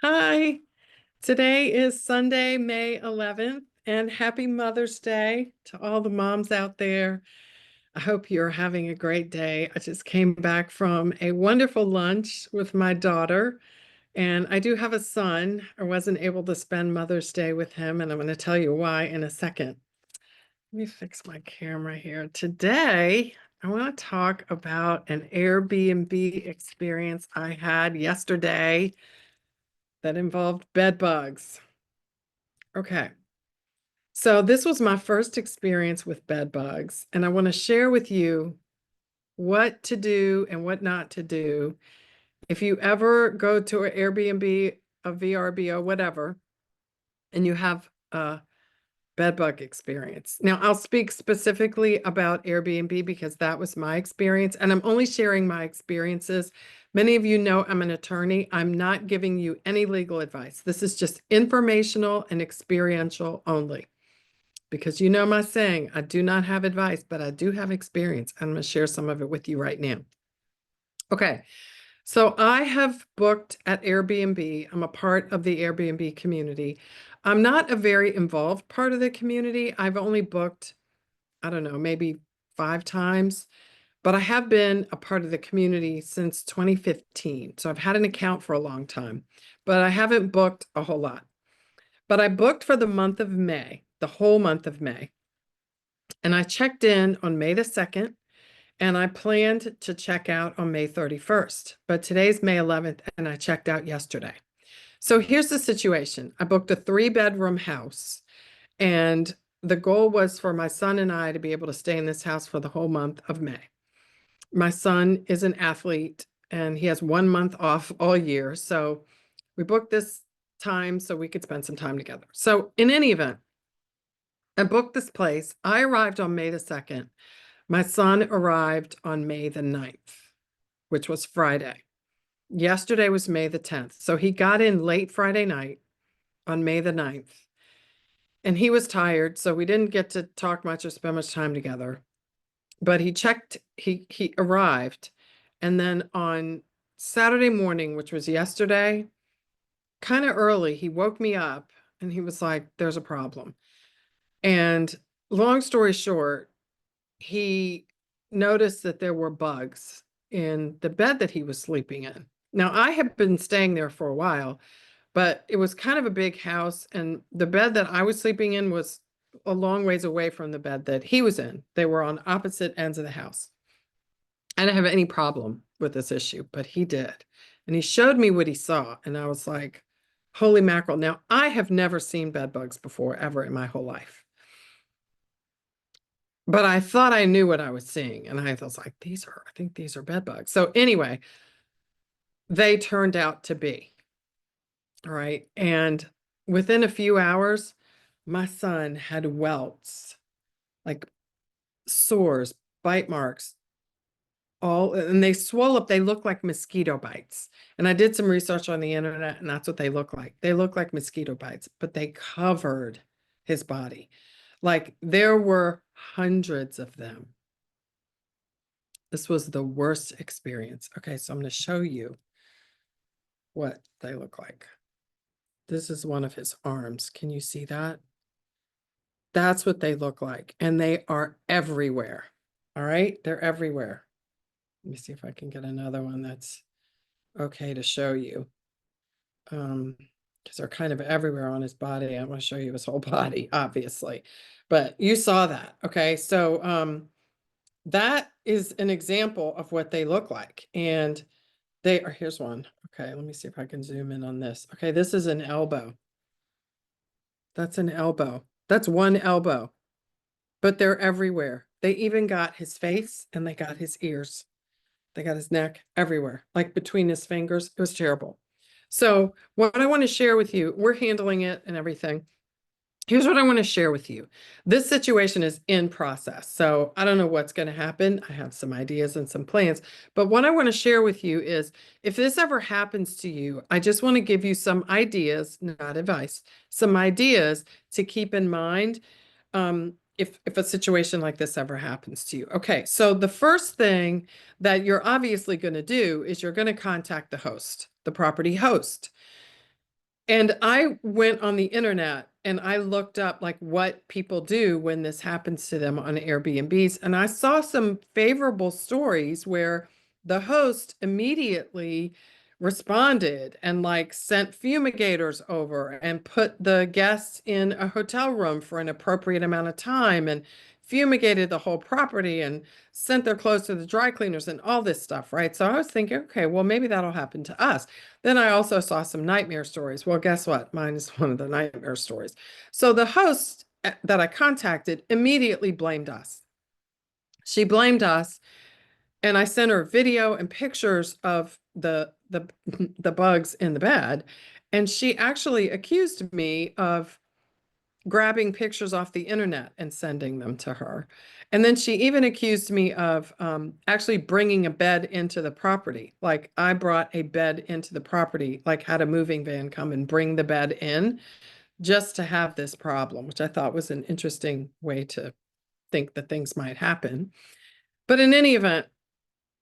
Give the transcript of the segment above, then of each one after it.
Hi, today is Sunday, May 11th, and happy Mother's Day to all the moms out there. I hope you're having a great day. I just came back from a wonderful lunch with my daughter, and I do have a son. I wasn't able to spend Mother's Day with him, and I'm going to tell you why in a second. Let me fix my camera here. Today, I want to talk about an Airbnb experience I had yesterday that involved bed bugs. Okay. So this was my first experience with bed bugs, and I want to share with you what to do and what not to do. If you ever go to an Airbnb, a VRBO, whatever, and you have a bed bug experience. Now, I'll speak specifically about Airbnb because that was my experience, and I'm only sharing my experiences. Many of you know I'm an attorney. I'm not giving you any legal advice. This is just informational and experiential only. Because you know my saying, I do not have advice, but I do have experience. I'm going to share some of it with you right now. Okay, so I have booked at Airbnb. I'm a part of the Airbnb community. I'm not a very involved part of the community. I've only booked, I don't know, maybe 5 times, but I have been a part of the community since 2015. So I've had an account for a long time, but I haven't booked a whole lot. But I booked for the month of May, the whole month of May. And I checked in on May the 2nd, and I planned to check out on May 31st. But today's May 11th, and I checked out yesterday. So here's the situation. I booked a 3-bedroom house, and the goal was for my son and I to be able to stay in this house for the whole month of May. My son is an athlete, and he has 1 month off all year. So we booked this time so we could spend some time together. So in any event, I booked this place. I arrived on May the 2nd. My son arrived on May the 9th, which was Friday. Yesterday was May the 10th. So he got in late Friday night on May the 9th. And he was tired, so we didn't get to talk much or spend much time together. But he arrived. And then on Saturday morning, which was yesterday, kind of early, he woke me up and he was like, there's a problem. And long story short, he noticed that there were bugs in the bed that he was sleeping in. Now, I have been staying there for a while, but it was kind of a big house, and the bed that I was sleeping in was a long ways away from the bed that he was in. They were on opposite ends of the house. I didn't have any problem with this issue, but he did. And he showed me what he saw, and I was like, holy mackerel. Now, I have never seen bed bugs before, ever in my whole life. But I thought I knew what I was seeing. And I was like, I think these are bed bugs. So anyway, they turned out to be. All right. And within a few hours, my son had welts, like sores, bite marks, and they swell up. They look like mosquito bites. And I did some research on the internet, and that's what they look like. They look like mosquito bites, but they covered his body. Like there were hundreds of them. This was the worst experience. Okay, so I'm going to show you what they look like. This is one of his arms. Can you see that? That's what they look like. And they are everywhere. All right, they're everywhere. Let me see if I can get another one that's okay to show you. Because they're kind of everywhere on his body. I want to show you his whole body, obviously. But you saw that. Okay, so that is an example of what they look like. And they are, here's one. Okay, let me see if I can zoom in on this. Okay, this is an elbow. That's an elbow. That's one elbow, but they're everywhere. They even got his face and they got his ears. They got his neck everywhere, like between his fingers. It was terrible. So what I want to share with you, we're handling it and everything. Here's what I want to share with you. This situation is in process. So I don't know what's going to happen. I have some ideas and some plans. But what I want to share with you is if this ever happens to you, I just want to give you some ideas, not advice, some ideas to keep in mind if a situation like this ever happens to you. Okay, so the first thing that you're obviously going to do is you're going to contact the host, the property host. And I went on the internet and I looked up like what people do when this happens to them on Airbnbs. And I saw some favorable stories where the host immediately responded and like sent fumigators over and put the guests in a hotel room for an appropriate amount of time and fumigated the whole property and sent their clothes to the dry cleaners and all this stuff, right? So I was thinking, okay, well, maybe that'll happen to us. Then I also saw some nightmare stories. Well, guess what? Mine is one of the nightmare stories. So the host that I contacted immediately blamed us. She blamed us, and I sent her video and pictures of the bugs in the bed, and she actually accused me of grabbing pictures off the internet and sending them to her. And then she even accused me of actually bringing a bed into the property. Like I brought a bed into the property, like had a moving van come and bring the bed in just to have this problem, which I thought was an interesting way to think that things might happen. But in any event,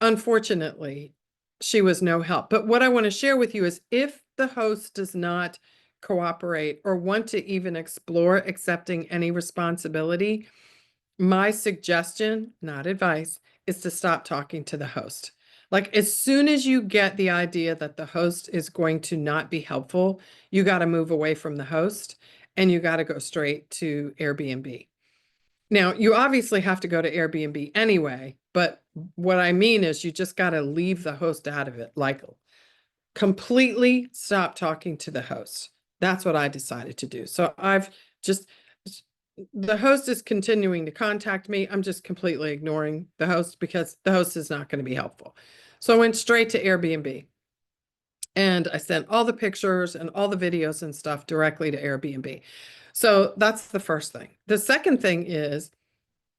unfortunately, she was no help. But what I want to share with you is if the host does not cooperate or want to even explore accepting any responsibility, my suggestion, not advice, is to stop talking to the host. Like as soon as you get the idea that the host is going to not be helpful, you got to move away from the host and you got to go straight to Airbnb. Now, you obviously have to go to Airbnb anyway, but what I mean is you just got to leave the host out of it. Like completely stop talking to the host. That's what I decided to do. So I've just, the host is continuing to contact me. I'm just completely ignoring the host because the host is not going to be helpful. So I went straight to Airbnb and I sent all the pictures and all the videos and stuff directly to Airbnb. So that's the first thing. The second thing is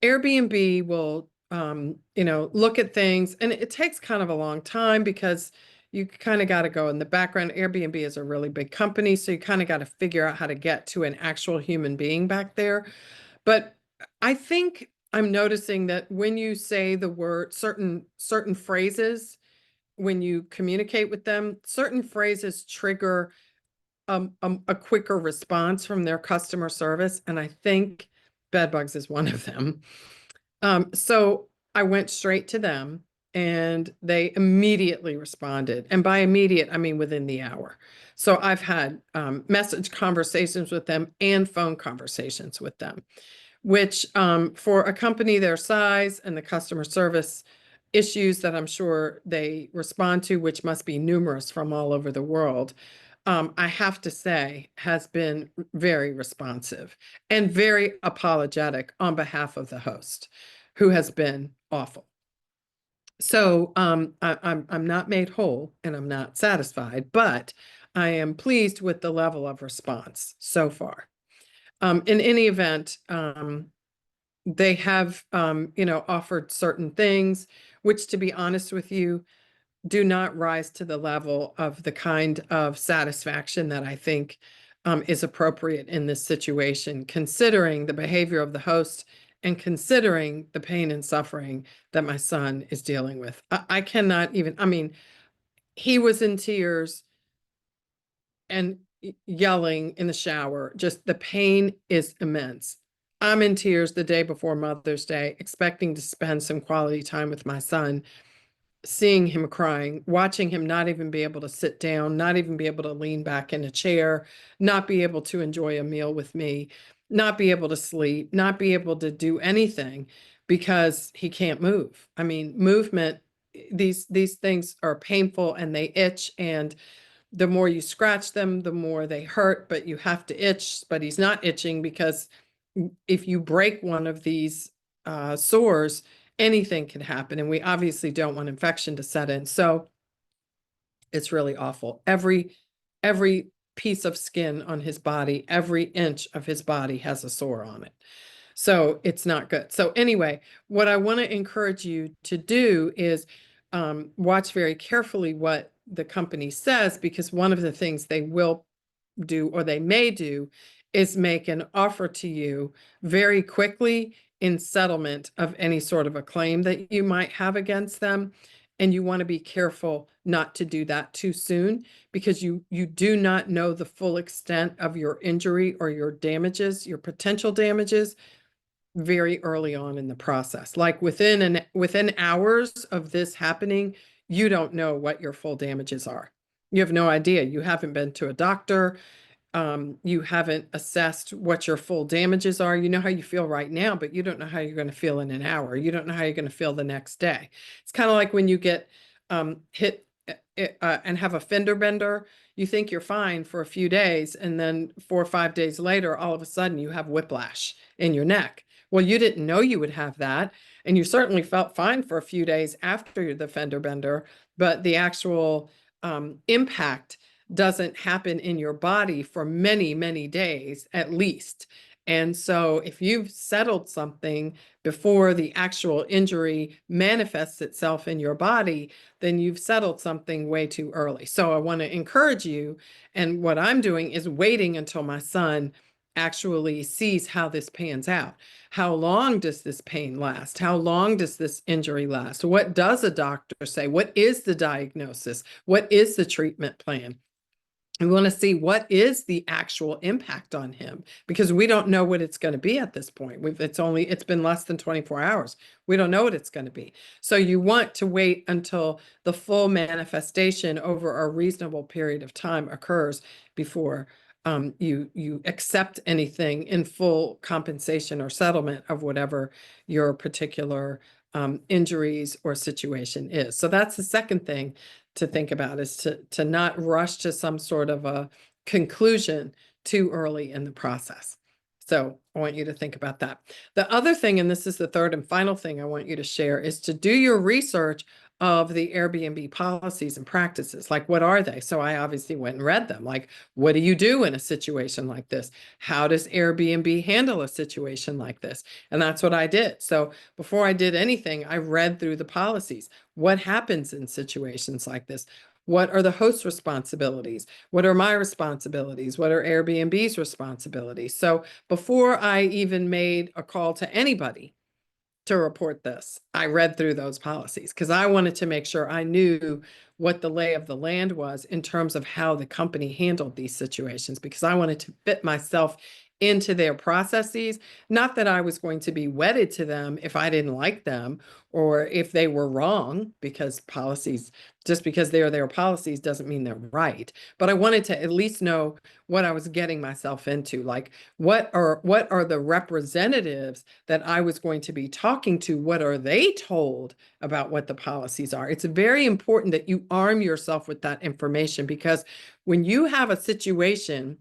Airbnb will, look at things, and it takes kind of a long time because you kind of got to go in the background. Airbnb is a really big company, so you kind of got to figure out how to get to an actual human being back there. But I think I'm noticing that when you say the word certain phrases, when you communicate with them, certain phrases trigger a quicker response from their customer service, and I think BedBugs is one of them. So I went straight to them and they immediately responded. And by immediate, I mean within the hour. So I've had message conversations with them and phone conversations with them, which for a company their size and the customer service issues that I'm sure they respond to, which must be numerous from all over the world, I have to say, has been very responsive and very apologetic on behalf of the host, who has been awful. So I'm not made whole and I'm not satisfied, but I am pleased with the level of response so far. In any event, they have, offered certain things, which, to be honest with you, do not rise to the level of the kind of satisfaction that I think is appropriate in this situation, considering the behavior of the host and considering the pain and suffering that my son is dealing with. I cannot even, I mean, he was in tears and yelling in the shower. Just the pain is immense. I'm in tears the day before Mother's Day, expecting to spend some quality time with my son, seeing him crying, watching him not even be able to sit down, not even be able to lean back in a chair, not be able to enjoy a meal with me, not be able to sleep, not be able to do anything because he can't move. I mean, movement, these things are painful and they itch, and the more you scratch them, the more they hurt, but you have to itch, but he's not itching because if you break one of these sores, anything can happen. And we obviously don't want infection to set in. So it's really awful. Every piece of skin on his body, every inch of his body has a sore on it. So it's not good. So anyway, what I want to encourage you to do is watch very carefully what the company says, because one of the things they will do, or they may do, is make an offer to you very quickly in settlement of any sort of a claim that you might have against them. And you want to be careful not to do that too soon because you do not know the full extent of your injury or your damages, your potential damages very early on in the process. Like within hours of this happening, you don't know what your full damages are. You have no idea. You haven't been to a doctor. You haven't assessed what your full damages are. You know how you feel right now, but you don't know how you're going to feel in an hour. You don't know how you're going to feel the next day. It's kind of like when you get hit and have a fender bender. You think you're fine for a few days, and then 4 or 5 days later, all of a sudden you have whiplash in your neck. Well, you didn't know you would have that, and you certainly felt fine for a few days after the fender bender, but the actual impact doesn't happen in your body for many, many days at least. And so if you've settled something before the actual injury manifests itself in your body, then you've settled something way too early. So I want to encourage you. And what I'm doing is waiting until my son actually sees how this pans out. How long does this pain last? How long does this injury last? What does a doctor say? What is the diagnosis? What is the treatment plan? We want to see what is the actual impact on him because we don't know what it's going to be at this point. It's been less than 24 hours. We don't know what it's going to be. So you want to wait until the full manifestation over a reasonable period of time occurs before you accept anything in full compensation or settlement of whatever your particular injuries or situation is. So that's the second thing to think about, is to not rush to some sort of a conclusion too early in the process. So I want you to think about that. The other thing, and this is the third and final thing I want you to share, is to do your research of the Airbnb policies and practices. Like, what are they? So I obviously went and read them. Like, what do you do in a situation like this? How does Airbnb handle a situation like this? And that's what I did. So before I did anything, I read through the policies. What happens in situations like this? What are the host's responsibilities? What are my responsibilities? What are Airbnb's responsibilities? So before I even made a call to anybody to report this, I read through those policies because I wanted to make sure I knew what the lay of the land was in terms of how the company handled these situations, because I wanted to fit myself into their processes. Not that I was going to be wedded to them if I didn't like them or if they were wrong, because policies, just because they're their policies doesn't mean they're right. But I wanted to at least know what I was getting myself into. Like, what are the representatives that I was going to be talking to? What are they told about what the policies are? It's very important that you arm yourself with that information, because when you have a situation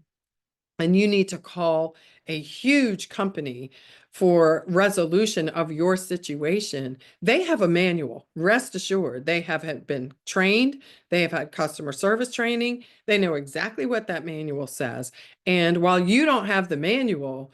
and you need to call a huge company for resolution of your situation, they have a manual. Rest assured, they have been trained. They have had customer service training. They know exactly what that manual says. And while you don't have the manual,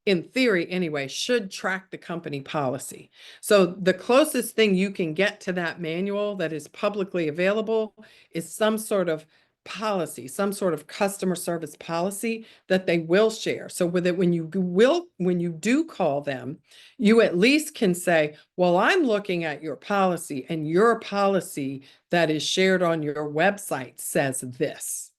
in theory anyway, should track the company policy. So the closest thing you can get to that manual that is publicly available is some sort of policy, some sort of customer service policy that they will share. So with it, when you do call them, you at least can say, well, I'm looking at your policy, and your policy that is shared on your website says this.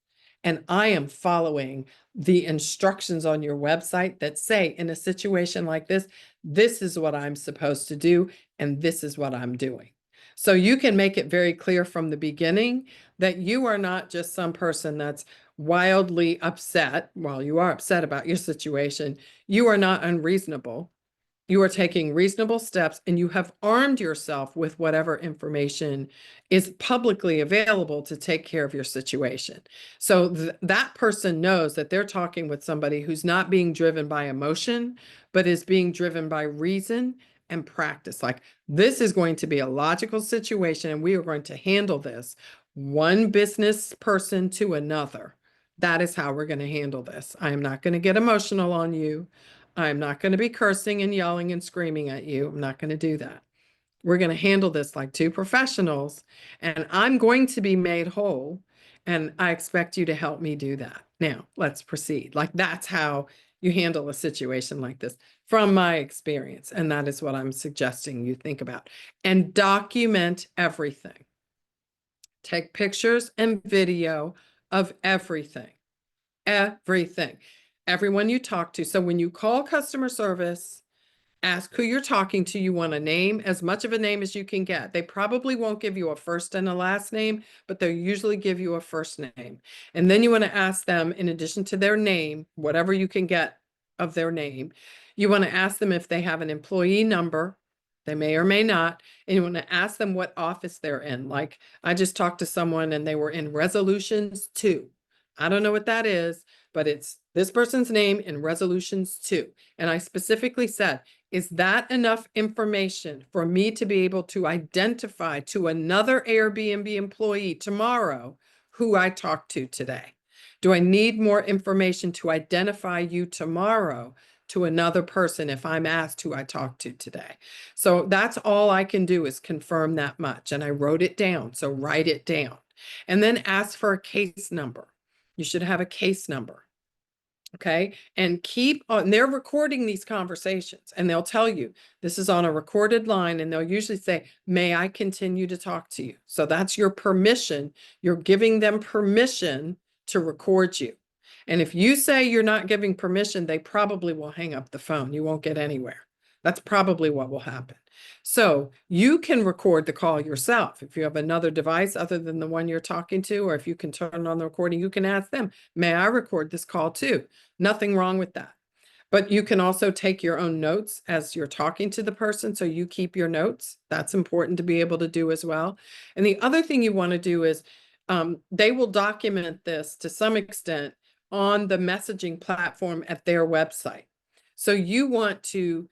And I am following the instructions on your website that say, in a situation like this is what I'm supposed to do, and this is what I'm doing. So you can make it very clear from the beginning that you are not just some person that's wildly upset. While you are upset about your situation, you are not unreasonable. You are taking reasonable steps, and you have armed yourself with whatever information is publicly available to take care of your situation. So that person knows that they're talking with somebody who's not being driven by emotion, but is being driven by reason and practice. Like, this is going to be a logical situation, and we are going to handle this one business person to another. That is how we're going to handle this. I am not going to get emotional on you. I'm not going to be cursing and yelling and screaming at you. I'm not going to do that. We're going to handle this like two professionals, and I'm going to be made whole. And I expect you to help me do that. Now, let's proceed. Like, that's how you handle a situation like this from my experience. And that is what I'm suggesting you think about. And document everything. Take pictures and video of everything. Everything. Everyone you talk to. So when you call customer service, ask who you're talking to. You want a name, as much of a name as you can get. They probably won't give you a first and a last name, but they'll usually give you a first name. And then you want to ask them, in addition to their name, whatever you can get of their name, you want to ask them if they have an employee number. They may or may not. And you want to ask them what office they're in. Like I just talked to someone and they were in Resolutions 2. I don't know what that is, but it's this person's name in Resolutions 2. And I specifically said, is that enough information for me to be able to identify to another Airbnb employee tomorrow who I talked to today? Do I need more information to identify you tomorrow to another person if I'm asked who I talked to today? So that's all I can do is confirm that much. And I wrote it down. So write it down and then ask for a case number. You should have a case number. Okay. And keep on, they're recording these conversations and they'll tell you this is on a recorded line and they'll usually say, may I continue to talk to you? So that's your permission. You're giving them permission to record you. And if you say you're not giving permission, they probably will hang up the phone. You won't get anywhere. That's probably what will happen. So you can record the call yourself. If you have another device other than the one you're talking to, or if you can turn on the recording, you can ask them, may I record this call too? Nothing wrong with that. But you can also take your own notes as you're talking to the person. So you keep your notes. That's important to be able to do as well. And the other thing you want to do is they will document this to some extent on the messaging platform at their website. So you want to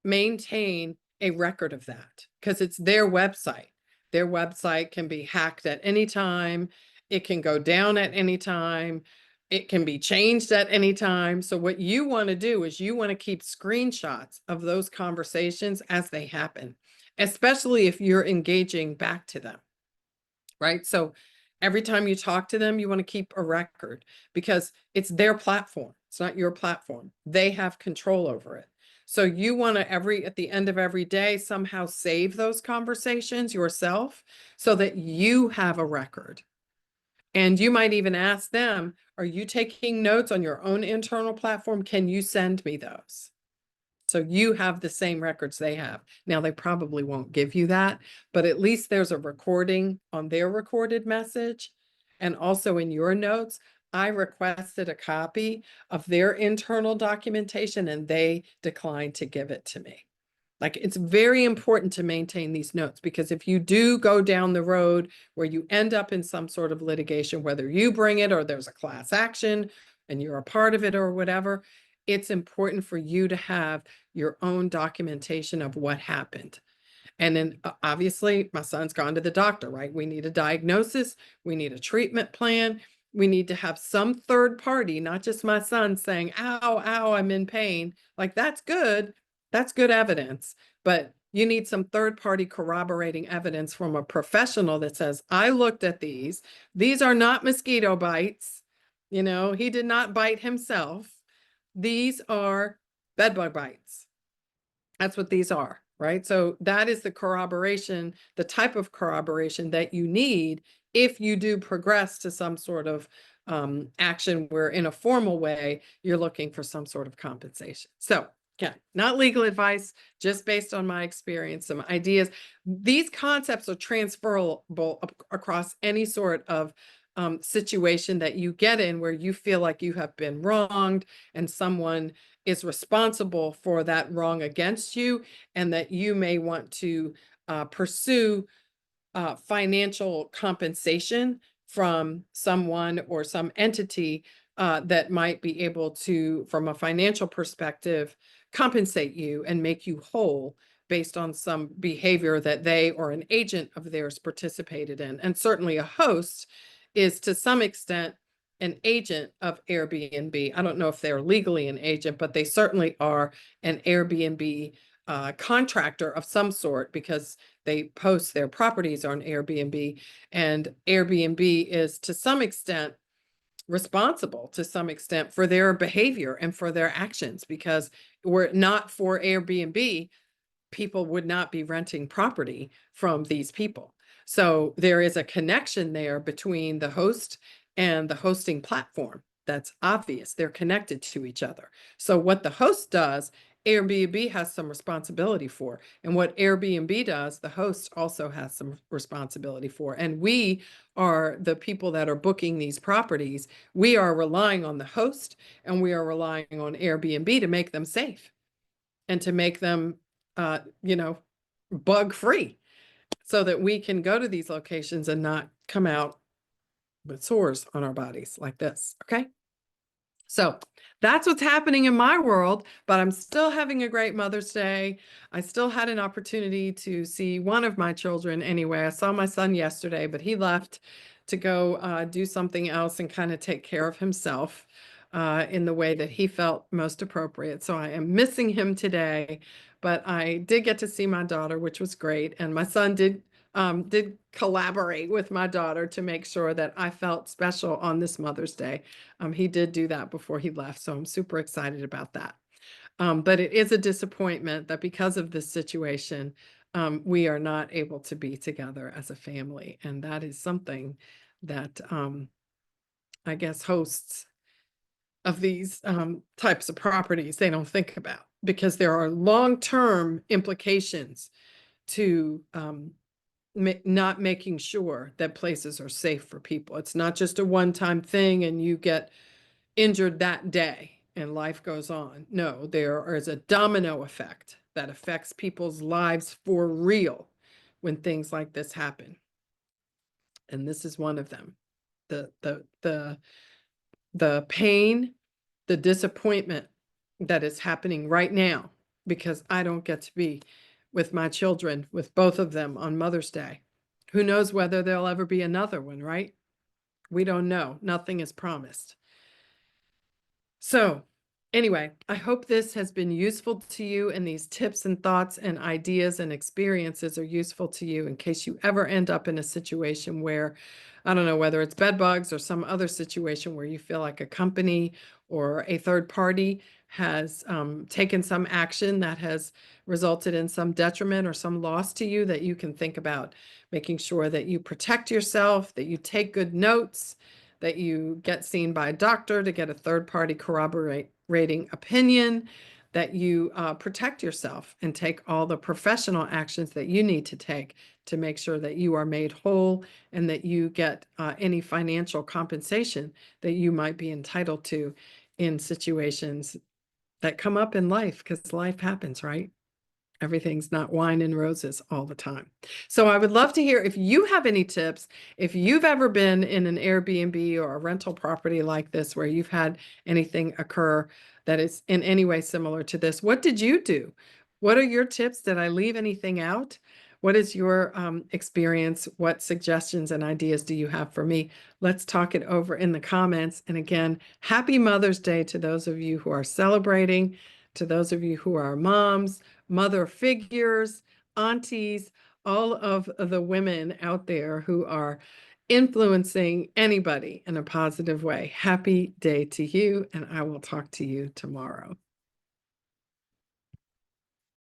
maintain a record of that because it's their website. Their website can be hacked at any time. It can go down at any time. It can be changed at any time. So what you want to do is you want to keep screenshots of those conversations as they happen, especially if you're engaging back to them, right? So every time you talk to them, you want to keep a record because it's their platform. It's not your platform. They have control over it. So you want to at the end of every day somehow save those conversations yourself so that you have a record. And you might even ask them, are you taking notes on your own internal platform? Can you send me those? So you have the same records they have. Now, they probably won't give you that, but at least there's a recording on their recorded message. And also in your notes, I requested a copy of their internal documentation and they declined to give it to me. Like it's very important to maintain these notes because if you do go down the road where you end up in some sort of litigation, whether you bring it or there's a class action and you're a part of it or whatever, it's important for you to have your own documentation of what happened. And then obviously my son's gone to the doctor, right? We need a diagnosis. We need a treatment plan. We need to have some third party, not just my son saying, ow, ow, I'm in pain. Like that's good. That's good evidence. But you need some third party corroborating evidence from a professional that says, I looked at these. These are not mosquito bites. You know, he did not bite himself. These are bedbug bites. That's what these are, right? So that is the corroboration, the type of corroboration that you need if you do progress to some sort of action where in a formal way, you're looking for some sort of compensation. So yeah, not legal advice, just based on my experience, some ideas. These concepts are transferable across any sort of situation that you get in where you feel like you have been wronged and someone is responsible for that wrong against you, and that you may want to pursue financial compensation from someone or some entity that might be able to, from a financial perspective, compensate you and make you whole based on some behavior that they or an agent of theirs participated in. And certainly a host is to some extent an agent of Airbnb. I don't know if they're legally an agent, but they certainly are an Airbnb contractor of some sort because they post their properties on Airbnb. And Airbnb is to some extent responsible to some extent for their behavior and for their actions, because were it not for Airbnb, people would not be renting property from these people. So there is a connection there between the host and the hosting platform. That's obvious. They're connected to each other. So what the host does, Airbnb has some responsibility for. And what Airbnb does, the host also has some responsibility for. And we are the people that are booking these properties. We are relying on the host, and we are relying on Airbnb to make them safe and to make them, you know, bug free, so that we can go to these locations and not come out with sores on our bodies like this. Okay. So that's what's happening in my world, but I'm still having a great Mother's Day. I still had an opportunity to see one of my children anyway. I saw my son yesterday, but he left to go do something else and kind of take care of himself in the way that he felt most appropriate. So I am missing him today, but I did get to see my daughter, which was great. And my son did collaborate with my daughter to make sure that I felt special on this Mother's Day. He did do that before he left, so I'm super excited about that. But it is a disappointment that because of this situation, we are not able to be together as a family. And that is something that I guess hosts of these types of properties, they don't think about, because there are long-term implications to not making sure that places are safe for people. It's not just a one-time thing and you get injured that day and life goes on. No, there is a domino effect that affects people's lives for real when things like this happen. And this is one of them. The pain, the disappointment that is happening right now because I don't get to be with my children, with both of them on Mother's Day. Who knows whether there'll ever be another one, right? We don't know. Nothing is promised. So anyway, I hope this has been useful to you, and these tips and thoughts and ideas and experiences are useful to you in case you ever end up in a situation where, I don't know, whether it's BedBugs or some other situation where you feel like a company or a third party has taken some action that has resulted in some detriment or some loss to you, that you can think about making sure that you protect yourself, that you take good notes, that you get seen by a doctor to get a third-party corroborating opinion, that you protect yourself and take all the professional actions that you need to take to make sure that you are made whole and that you get any financial compensation that you might be entitled to in situations that come up in life, because life happens, right? Everything's not wine and roses all the time. So I would love to hear if you have any tips, if you've ever been in an Airbnb or a rental property like this where you've had anything occur that is in any way similar to this. What did you do? What are your tips? Did I leave anything out? What is your experience? What suggestions and ideas do you have for me? Let's talk it over in the comments. And again, happy Mother's Day to those of you who are celebrating, to those of you who are moms, mother figures, aunties, all of the women out there who are influencing anybody in a positive way. Happy day to you, and I will talk to you tomorrow.